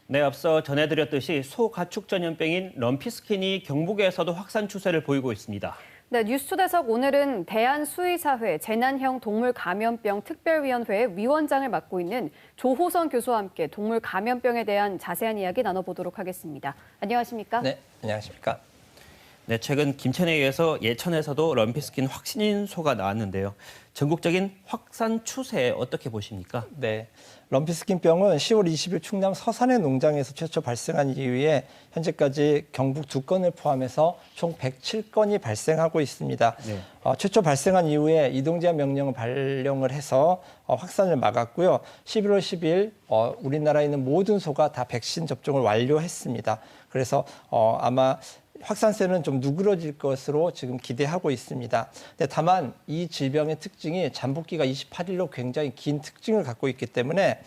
네, 앞서 전해드렸듯이 소가축 전염병인 럼피스킨이 경북에서도 확산 추세를 보이고 있습니다. 네, 뉴스초대석 오늘은 대한수의사회 재난형 동물감염병 특별위원회 위원장을 맡고 있는 조호선 교수와 함께 동물 감염병에 대한 자세한 이야기 나눠보도록 하겠습니다. 안녕하십니까? 네, 안녕하십니까? 네, 최근 김천에 예천에서도 럼피스킨 확진 소가 나왔는데요. 전국적인 확산 추세 어떻게 보십니까? 네, 럼피스킨병은 10월 20일 충남 서산의 농장에서 최초 발생한 이후에 현재까지 경북 2건을 포함해서 총 107건이 발생하고 있습니다. 네. 최초 발생한 이후에 이동제한 명령을 발령을 해서 확산을 막았고요. 11월 10일 우리나라에 있는 모든 소가 다 백신 접종을 완료했습니다. 그래서 아마 확산세는 좀 누그러질 것으로 지금 기대하고 있습니다. 근데 다만 이 질병의 특징이 잠복기가 28일로 굉장히 긴 특징을 갖고 있기 때문에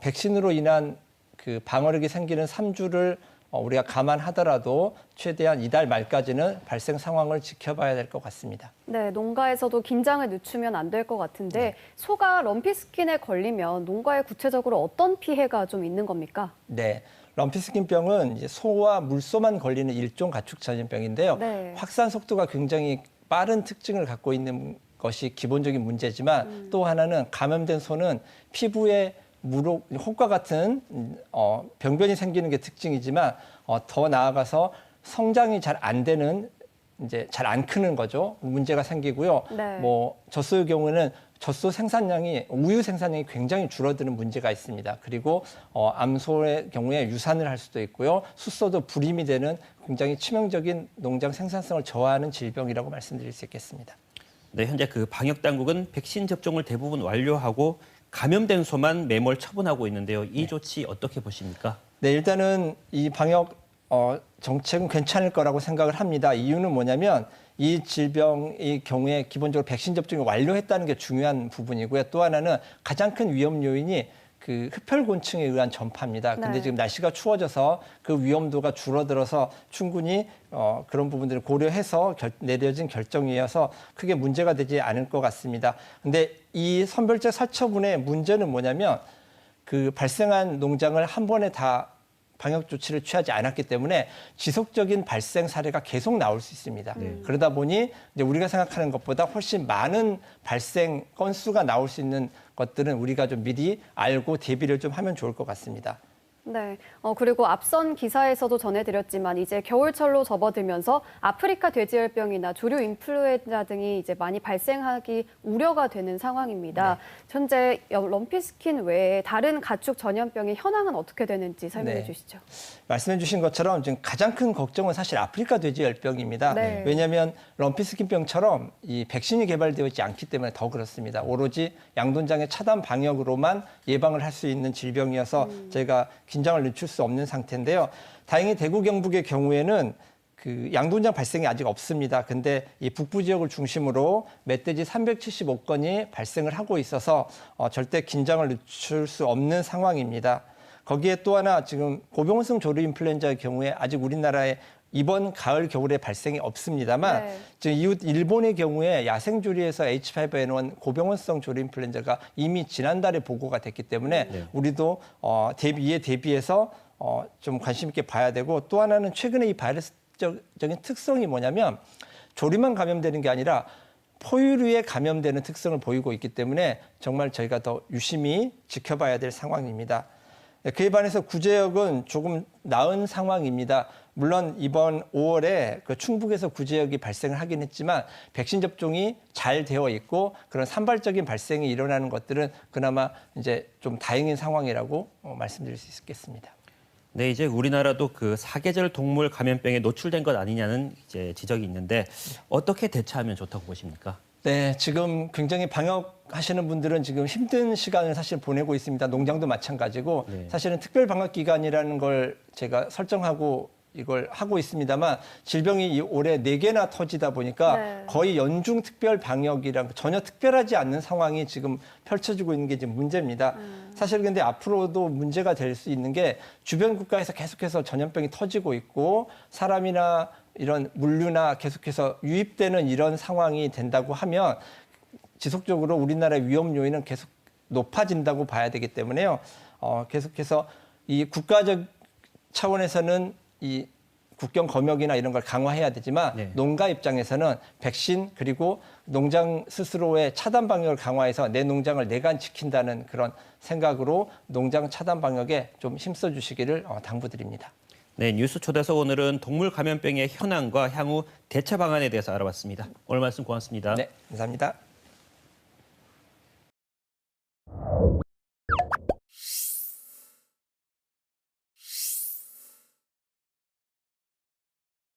백신으로 인한 그 방어력이 생기는 3주를 우리가 감안하더라도 최대한 이달 말까지는 발생 상황을 지켜봐야 될 것 같습니다. 네, 농가에서도 긴장을 늦추면 안 될 것 같은데 네. 소가 럼피스킨에 걸리면 농가에 구체적으로 어떤 피해가 좀 있는 겁니까? 네. 럼피스킨병은 이제 소와 물소만 걸리는 일종 가축 전염병인데요. 네. 확산 속도가 굉장히 빠른 특징을 갖고 있는 것이 기본적인 문제지만 또 하나는 감염된 소는 피부에 혹과 같은 병변이 생기는 게 특징이지만 더 나아가서 성장이 잘 안 되는 이제 잘 안 크는 거죠. 문제가 생기고요. 네. 젖소의 경우에는 우유 생산량이 굉장히 줄어드는 문제가 있습니다. 그리고 암소의 경우에 유산을 할 수도 있고요. 숫소도 불임이 되는 굉장히 치명적인 농장 생산성을 저하하는 질병이라고 말씀드릴 수 있겠습니다. 네, 현재 그 방역 당국은 백신 접종을 대부분 완료하고 감염된 소만 매몰 처분하고 있는데요. 이 조치 어떻게 보십니까? 네, 일단은 이 방역 정책은 괜찮을 거라고 생각을 합니다. 이유는 뭐냐면 이 질병의 경우에 기본적으로 백신 접종이 완료했다는 게 중요한 부분이고요. 또 하나는 가장 큰 위험 요인이 그 흡혈곤충에 의한 전파입니다. 근데 네. 지금 날씨가 추워져서 그 위험도가 줄어들어서 충분히 그런 부분들을 고려해서 내려진 결정이어서 크게 문제가 되지 않을 것 같습니다. 근데 이 선별제 살처분의 문제는 뭐냐면 그 발생한 농장을 한 번에 다 방역 조치를 취하지 않았기 때문에 지속적인 발생 사례가 계속 나올 수 있습니다. 그러다 보니 이제 우리가 생각하는 것보다 훨씬 많은 발생 건수가 나올 수 있는 것들은 우리가 좀 미리 알고 대비를 좀 하면 좋을 것 같습니다. 네, 그리고 앞선 기사에서도 전해드렸지만 이제 겨울철로 접어들면서 아프리카 돼지열병이나 조류 인플루엔자 등이 이제 많이 발생하기 우려가 되는 상황입니다. 네. 현재 럼피스킨 외에 다른 가축 전염병의 현황은 어떻게 되는지 설명해 네. 주시죠. 말씀해 주신 것처럼 지금 가장 큰 걱정은 사실 아프리카 돼지열병입니다. 네. 왜냐하면 럼피스킨병처럼 이 백신이 개발되어 있지 않기 때문에 더 그렇습니다. 오로지 양돈장의 차단 방역으로만 예방을 할 수 있는 질병이어서 저희가 긴장을 늦출 수 없는 상태인데요. 다행히 대구 경북의 경우에는 그 양돈장 발생이 아직 없습니다. 근데 이 북부 지역을 중심으로 멧돼지 375건이 발생을 하고 있어서 절대 긴장을 늦출 수 없는 상황입니다. 거기에 또 하나 지금 고병원성 조류 인플루엔자의 경우에 아직 우리나라에 이번 가을 겨울에 발생이 없습니다만 네. 지금 이웃 일본의 경우에 야생조리에서 H5N1 고병원성 조류 인플루엔자가 이미 지난달에 보고가 됐기 때문에 우리도 이에 대비해서 좀 관심 있게 봐야 되고 또 하나는 최근에 이 바이러스적인 특성이 뭐냐면 조류만 감염되는 게 아니라 포유류에 감염되는 특성을 보이고 있기 때문에 정말 저희가 더 유심히 지켜봐야 될 상황입니다. 그에 반해서 구제역은 조금 나은 상황입니다. 물론 이번 5월에 그 충북에서 구제역이 발생을 하긴 했지만 백신 접종이 잘 되어 있고 그런 산발적인 발생이 일어나는 것들은 그나마 이제 좀 다행인 상황이라고 말씀드릴 수 있겠습니다. 네, 이제 우리나라도 그 사계절 동물 감염병에 노출된 것 아니냐는 이제 지적이 있는데 어떻게 대처하면 좋다고 보십니까? 네, 지금 굉장히 방역하시는 분들은 지금 힘든 시간을 사실 보내고 있습니다. 농장도 마찬가지고 사실은 특별 방역 기간이라는 걸 제가 설정하고 이걸 하고 있습니다만 질병이 올해 4개나 터지다 보니까 네. 거의 연중 특별 방역이랑 전혀 특별하지 않는 상황이 지금 펼쳐지고 있는 게 지금 문제입니다. 사실 근데 앞으로도 문제가 될 수 있는 게 주변 국가에서 계속해서 전염병이 터지고 있고 사람이나 이런 물류나 계속해서 유입되는 이런 상황이 된다고 하면 지속적으로 우리나라의 위험 요인은 계속 높아진다고 봐야 되기 때문에요. 계속해서 이 국가적 차원에서는 이 국경 검역이나 이런 걸 강화해야 되지만 네. 농가 입장에서는 백신 그리고 농장 스스로의 차단 방역을 강화해서 내 농장을 내가 지킨다는 그런 생각으로 농장 차단 방역에 좀 힘써 주시기를 당부드립니다. 네, 뉴스 초대석 오늘은 동물 감염병의 현황과 향후 대처 방안에 대해서 알아봤습니다. 오늘 말씀 고맙습니다. 네, 감사합니다.